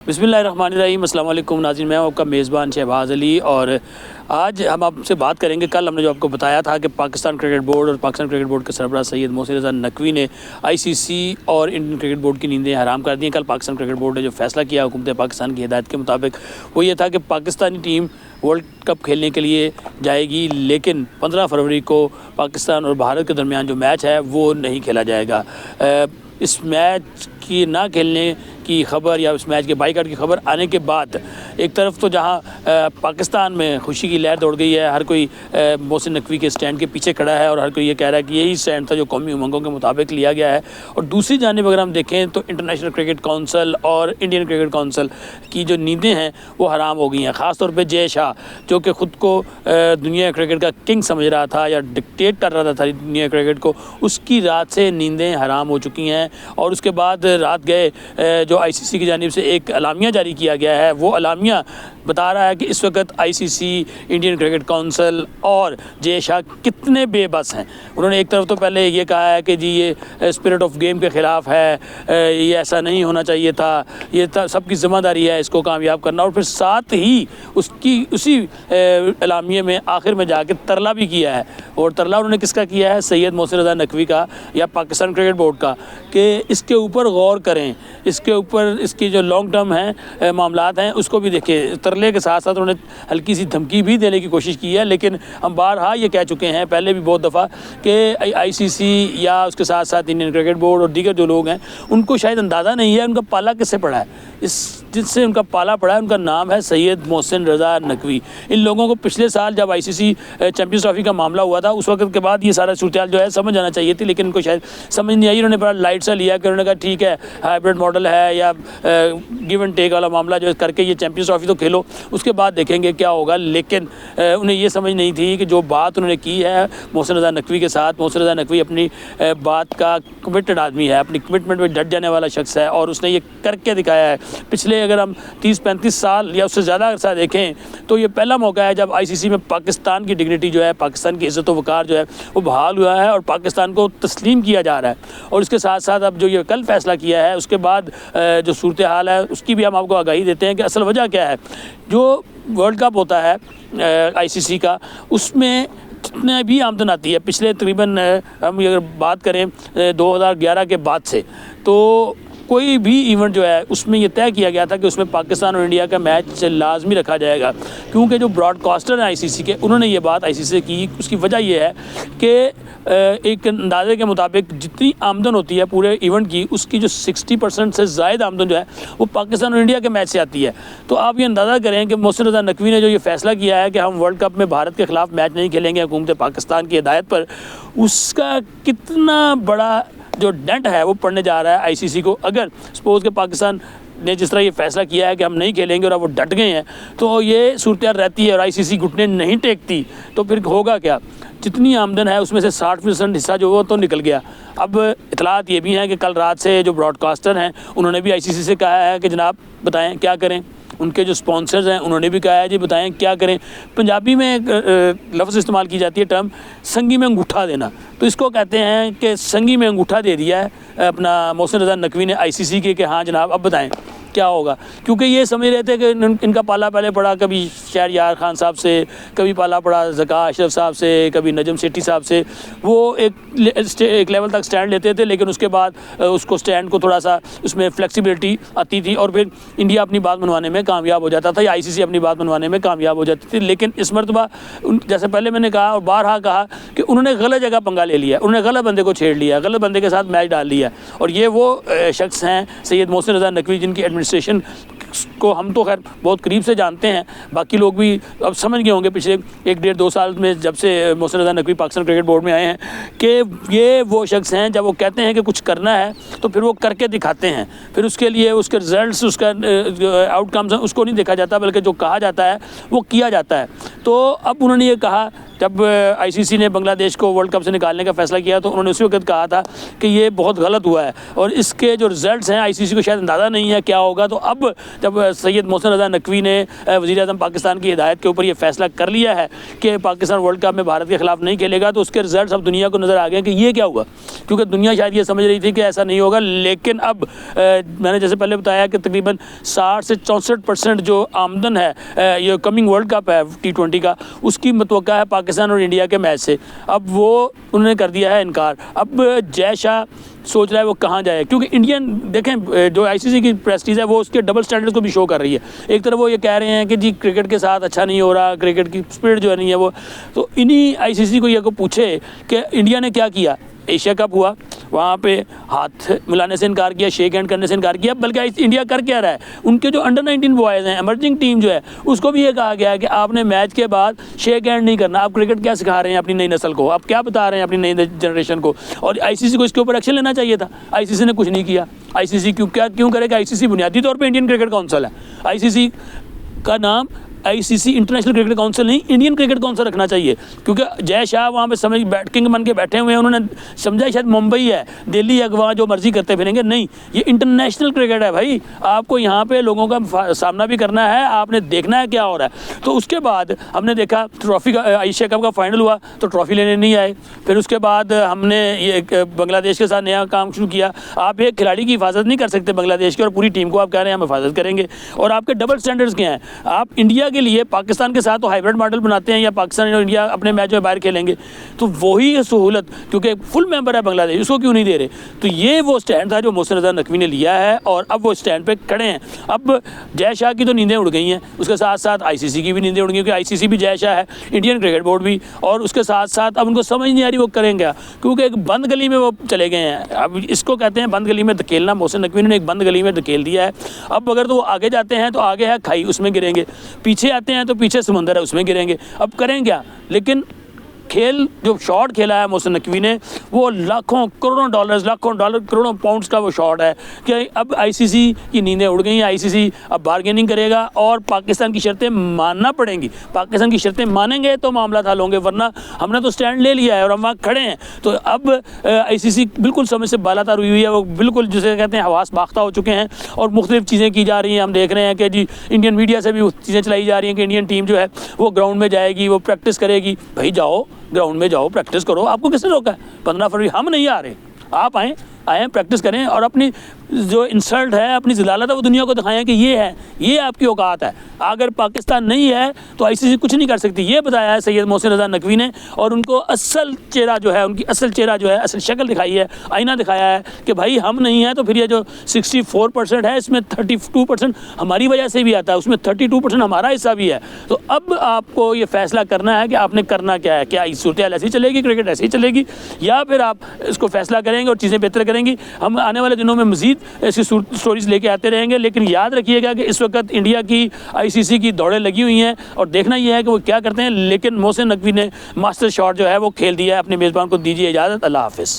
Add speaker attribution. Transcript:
Speaker 1: बिस्मिल्लाहिर्रहमानिर्रहीम। अस्सलाम वालेकुम नाज़रीन, मैं आपका मेज़बान शहबाज़ अली और आज हम आपसे बात करेंगे। कल हमने जो आपको बताया था कि पाकिस्तान क्रिकेट बोर्ड और पाकिस्तान क्रिकेट बोर्ड के सरबराह सैयद मोहसिन रज़ा नकवी ने आईसीसी और इंडियन क्रिकेट बोर्ड की नींदें हराम कर दी हैं। कल पाकिस्तान क्रिकेट बोर्ड ने जो फ़ैसला किया हुकूमत पाकिस्तान की हिदायत के मुताबिक, वो ये था कि पाकिस्तानी टीम वर्ल्ड कप खेलने के लिए जाएगी, लेकिन 15 फरवरी को पाकिस्तान और भारत के दरमियान जो मैच है वो नहीं खेला जाएगा। इस मैच की ना खेलने की ख़बर या उस मैच के बाइकआउट की ख़बर आने के बाद एक तरफ तो जहां पाकिस्तान में खुशी की लहर दौड़ गई है, हर कोई मोहसिन नकवी के स्टैंड के पीछे खड़ा है और हर कोई ये कह रहा है कि यही स्टैंड था जो कौमी उमंगों के मुताबिक लिया गया है। और दूसरी जानिब अगर हम देखें तो इंटरनेशनल क्रिकेट काउंसिल और इंडियन क्रिकेट काउंसिल की जो नींदें हैं वो हराम हो गई हैं। ख़ास तौर पर जय शाह, जो कि ख़ुद को दुनिया क्रिकेट का किंग समझ रहा था या डिक्टेट कर रहा था दुनिया क्रिकेट को, उसकी रात से नींदें हराम हो चुकी हैं। और उसके बाद रात गए जो आईसीसी की जानिब से एक अलामिया जारी किया गया है, वो अलामिया बता रहा है कि इस वक्त आईसीसी, इंडियन क्रिकेट काउंसिल और जय शाह कितने बेबस हैं। उन्होंने एक तरफ तो पहले ये कहा है कि जी ये स्पिरिट ऑफ गेम के ख़िलाफ़ है, ये ऐसा नहीं होना चाहिए था, ये सबकी ज़िम्मेदारी है इसको कामयाब करना, और फिर साथ ही उसी अलामिया में आखिर में जाके तरला भी किया है। और तरला उन्होंने किसका किया है? सैयद मोहसिन रज़ा नकवी का या पाकिस्तान क्रिकेट बोर्ड का, कि इसके ऊपर गौर करें, इसके ऊपर इसकी जो लॉन्ग टर्म है मामलात हैं उसको भी देखें। तरले के साथ साथ उन्होंने हल्की सी धमकी भी देने की कोशिश की है, लेकिन हम बारहा ये कह चुके हैं पहले भी बहुत दफ़ा कि आईसीसी या उसके साथ साथ इंडियन क्रिकेट बोर्ड और दीगर जो लोग हैं उनको शायद अंदाज़ा नहीं है उनका पाला किससे पड़ा है। जिससे उनका पाला पड़ा है उनका नाम है सैयद मोहसिन रज़ा नकवी। इन लोगों को पिछले साल जब आईसीसी चैंपियंस ट्रॉफी का मामला हुआ था उस वक्त के बाद ये सारा सूरत जो है समझ आना चाहिए थी, लेकिन उनको शायद समझ नहीं आई। उन्होंने बड़ा लाइट सा लिया कि उन्होंने कहा ठीक है हाइब्रिड मॉडल है या गिव एंड टेक वाला मामला जो करके ये चैंपियंस ट्रॉफी तो खेलो, उसके बाद देखेंगे क्या होगा। लेकिन उन्हें ये समझ नहीं थी कि जो बात उन्होंने की है मोहसिन रज़ा नकवी के साथ, मोहसिन रज़ा नकवी अपनी बात का कमिटेड आदमी है, अपनी कमिटमेंट में डट जाने वाला शख्स है और उसने ये करके दिखाया है। पिछले अगर हम 30-35 साल या उससे ज़्यादा अरसा देखें तो ये पहला मौका है जब आईसीसी में पाकिस्तान की डिग्निटी जो है, पाकिस्तान की इज़्ज़त व वक़ार जो है वो बहाल हुआ है और पाकिस्तान को तस्लीम किया जा रहा है। और उसके साथ साथ अब जो ये कल फ़ैसला किया है उसके बाद जो सूरत हाल है उसकी भी हम आपको आगाही देते हैं कि असल वजह क्या है। जो वर्ल्ड कप होता है आईसीसी का, उसमें जितने भी आमदन आती है पिछले तकरीबन हम अगर बात करें 2011 के बाद से, तो कोई भी इवेंट जो है उसमें ये तय किया गया था कि उसमें पाकिस्तान और इंडिया का मैच लाजमी रखा जाएगा, क्योंकि जो ब्रॉडकास्टर हैं आईसीसी के उन्होंने ये बात आईसीसी से की। उसकी वजह ये है कि एक अंदाजे के मुताबिक जितनी आमदन होती है पूरे इवेंट की, उसकी जो 60% से ज़ायद आमदन जो है वो पाकिस्तान और इंडिया के मैच से आती है। तो आप ये अंदाज़ा करें कि मोहसिन रज़ा नकवी ने जो ये फ़ैसला किया है कि हम वर्ल्ड कप में भारत के ख़िलाफ़ मैच नहीं खेलेंगे हुकूमत पाकिस्तान की हिदायत पर, उसका कितना बड़ा जो डेंट है वो पड़ने जा रहा है आईसीसी को। अगर सपोज़ के पाकिस्तान ने जिस तरह ये फ़ैसला किया है कि हम नहीं खेलेंगे और अब वो डट गए हैं, तो ये सूरत रहती है और आईसीसी घुटने नहीं टेकती, तो फिर होगा क्या? जितनी आमदन है उसमें से 60% हिस्सा जो वो तो निकल गया। अब इतलात ये भी हैं कि कल रात से जो ब्रॉडकास्टर हैं उन्होंने भी आईसीसी से कहा है कि जनाब बताएं क्या करें। उनके जो स्पॉन्सर्स हैं उन्होंने भी कहा है जी बताएं क्या करें। पंजाबी में एक लफ्ज़ इस्तेमाल की जाती है टर्म, संगी में अंगूठा देना, तो इसको कहते हैं कि संगी में अंगूठा दे दिया है अपना मोहसिन रज़ा नकवी ने आईसीसी के कि हाँ जनाब अब बताएं क्या होगा। क्योंकि ये समझ रहे थे कि इनका पाला पहले पड़ा कभी शहरयार खान साहब से, कभी पाला पड़ा ज़का अशरफ साहब से, कभी नजम सेठी साहब से। वो एक लेवल तक स्टैंड लेते थे, लेकिन उसके बाद उसको स्टैंड को थोड़ा सा उसमें फ्लेक्सिबिलिटी आती थी और फिर इंडिया अपनी बात मनवाने में कामयाब हो जाता था या आईसीसी अपनी बात मनवाने में कामयाब हो जाती थी। लेकिन इस मरतबा जैसे पहले मैंने कहा और बारहा कहा कि उन्होंने गलत जगह पंगा ले लिया, उन्होंने गलत बंदे को छेड़ लिया, गलत बंदे के साथ मैच डाल लिया। और ये वो शख्स हैं सैयद मोहसिन रज़ा नकवी जिनकी एडमिनिस्ट्रेशन को हम तो खैर बहुत करीब से जानते हैं, बाकी लोग भी अब समझ गए होंगे पिछले 1-1.5-2 साल में जब से मोहसिन रज़ा नकवी पाकिस्तान क्रिकेट बोर्ड में आए हैं, कि ये वो शख्स हैं जब वो कहते हैं कि कुछ करना है तो फिर वो करके दिखाते हैं। फिर उसके लिए उसके रिजल्ट्स, उसका आउटकम्स उसको नहीं देखा जाता, बल्कि जो कहा जाता है वो किया जाता है। तो अब उन्होंने ये कहा जब आईसीसी ने बांग्लादेश को वर्ल्ड कप से निकालने का फैसला किया तो उन्होंने उसी वक्त कहा था कि ये बहुत गलत हुआ है और इसके जो रिजल्ट्स हैं आईसीसी को शायद अंदाज़ा नहीं है क्या होगा। तो अब जब सैयद मोहसिन रज़ा नकवी ने वज़ीर आज़म पाकिस्तान की हिदायत के ऊपर ये फैसला कर लिया है कि पाकिस्तान वर्ल्ड कप में भारत के खिलाफ नहीं खेलेगा, तो उसके रिजल्ट्स अब दुनिया को नज़र आ गए कि ये क्या हुआ, क्योंकि दुनिया शायद ये समझ रही थी कि ऐसा नहीं होगा। लेकिन अब मैंने जैसे पहले बताया कि तकरीबन 60 से 64% जो आमदन है ये कमिंग वर्ल्ड कप है T20 का, उसकी मतवक्का है पाकिस्तान और इंडिया के मैच से। अब वो उन्होंने कर दिया है इनकार। अब जय शाह सोच रहा है वो कहाँ जाए, क्योंकि इंडियन देखें जो आईसीसी की प्रेस्टीज है वो उसके डबल स्टैंडर्ड्स को भी शो कर रही है। एक तरफ वो ये कह रहे हैं कि जी क्रिकेट के साथ अच्छा नहीं हो रहा, क्रिकेट की स्पिरिट जो है नहीं है वो, तो इन्हीं आईसीसी को ये को पूछे कि इंडिया ने क्या किया। एशिया कप हुआ, वहाँ पे हाथ मिलाने से इनकार किया, शेक हैंड करने से इनकार किया, बल्कि इंडिया कर क्या रहा है, उनके जो अंडर 19 बॉयज़ हैं, एमर्जिंग टीम जो है, उसको भी ये कहा गया है कि आपने मैच के बाद शेक हैंड नहीं करना। आप क्रिकेट क्या सिखा रहे हैं अपनी नई नस्ल को, आप क्या बता रहे हैं अपनी नई जनरेशन को। और आईसीसी को इसके ऊपर एक्शन लेना चाहिए था, आईसीसी ने कुछ नहीं किया। आईसीसी क्यों करेगा? आईसीसी बुनियादी तौर पर इंडियन क्रिकेट काउंसिल है, आईसीसी का नाम आईसीसी इंटरनेशनल क्रिकेट काउंसिल नहीं, इंडियन क्रिकेट काउंसिल रखना चाहिए, क्योंकि जय शाह वहाँ पे समझ किंग बन के बैठे हुए हैं। उन्होंने समझा शायद मुंबई है, दिल्ली है, वहाँ जो मर्जी करते फिरेंगे। नहीं, ये इंटरनेशनल क्रिकेट है भाई, आपको यहाँ पे लोगों का सामना भी करना है, आपने देखना है क्या हो रहा है। तो उसके बाद हमने देखा ट्रॉफी का एशिया कप का फाइनल हुआ तो ट्रॉफी लेने नहीं आए। फिर उसके बाद हमने ये बांग्लादेश के साथ नया काम शुरू किया। आप एक खिलाड़ी की हिफाजत नहीं कर सकते बांग्लादेश की, और पूरी टीम को आप कह रहे हैं हम हिफाजत करेंगे। और आपके डबल स्टैंडर्ड्स क्या हैं? आप इंडिया के लिए पाकिस्तान के साथ तो हाइब्रिड मॉडल बनाते हैं, या पाकिस्तान और इंडिया अपने मैच में बाहर खेलेंगे, तो वही सहूलत क्योंकि फुल मेंबर है बांग्लादेश, उसको क्यों नहीं दे रहे। तो ये वो स्टैंड था जो मोहसिन रज़ा नकवी ने लिया है, और अब वो स्टैंड पे खड़े हैं। अब जय शाह की तो नींदें उड़ गई हैं, उसके साथ साथ आईसीसी की भी नींदें उड़ गई, क्योंकि आईसीसी भी जय शाह है, इंडियन क्रिकेट बोर्ड भी, और उसके साथ साथ अब उनको समझ नहीं आ रही वो करेंगे क्या, क्योंकि एक बंद गली में वो चले गए हैं। अब इसको कहते हैं बंद गली में धकेलना। मोहसिन नकवी ने एक बंद गली में धकेल दिया है। अब अगर तो वो आगे जाते हैं तो आगे है खाई, उसमें गिरेंगे, पीछे आते हैं तो पीछे समंदर है, उसमें गिरेंगे। अब करें क्या? लेकिन खेल जो शॉट खेला है मोहसिन नकवी ने, वो लाखों करोड़ों डॉलर करोड़ों पाउंड्स का वो शॉट है कि अब आईसीसी की नींदें उड़ गई हैं। आईसीसी अब बार्गेनिंग करेगा और पाकिस्तान की शर्तें मानना पड़ेंगी। पाकिस्तान की शर्तें मानेंगे तो मामला हल होंगे, वरना हमने तो स्टैंड ले लिया है और हम वहाँ खड़े हैं। तो अब आईसीसी बिल्कुल समय से बालातर हुई है, वो बिल्कुल जिसे कहते हैं हवास बाख्ता हो चुके हैं, और मुख्तलिफ चीज़ें की जा रही हैं। हम देख रहे हैं कि जी इंडियन मीडिया से भी चीज़ें चलाई जा रही हैं कि इंडियन टीम जो है वो ग्राउंड में जाएगी, वो प्रैक्टिस करेगी। भाई जाओ ग्राउंड में जाओ, प्रैक्टिस करो, आपको किसने रोका है? 15 फरवरी हम नहीं आ रहे, आप आएँ प्रैक्टिस करें, और अपनी जो इंसल्ट है, अपनी ज़लालत है, वो दुनिया को दिखाएं कि ये है, ये आपकी औकात है। अगर पाकिस्तान नहीं है तो आईसीसी कुछ नहीं कर सकती। ये बताया है सैयद मोहसिन रज़ा नकवी ने, और उनको असल चेहरा जो है, उनकी असल चेहरा जो है, असल शक्ल दिखाई है, आईना दिखाया है कि भाई हम नहीं हैं। तो फिर ये जो 64% है, इसमें 32% हमारी वजह से भी आता है, उसमें 32% हमारा हिस्सा भी है। तो अब आपको ये फैसला करना है कि आपने करना क्या है। क्या इस सूरत ऐसी चलेगी, क्रिकेट ऐसी चलेगी, या फिर आप इसको फैसला करेंगे और चीज़ें बेहतर करेंगी। हम आने वाले दिनों में मज़ीद ऐसी स्टोरीज लेके आते रहेंगे, लेकिन याद रखिएगा कि इस वक्त इंडिया की आईसीसी की दौड़ें लगी हुई हैं, और देखना यह है कि वो क्या करते हैं। लेकिन मोहसिन नकवी ने मास्टर शॉट जो है वो खेल दिया है। अपने मेज़बान को दीजिए इजाज़त। अल्लाह हाफ़िज़।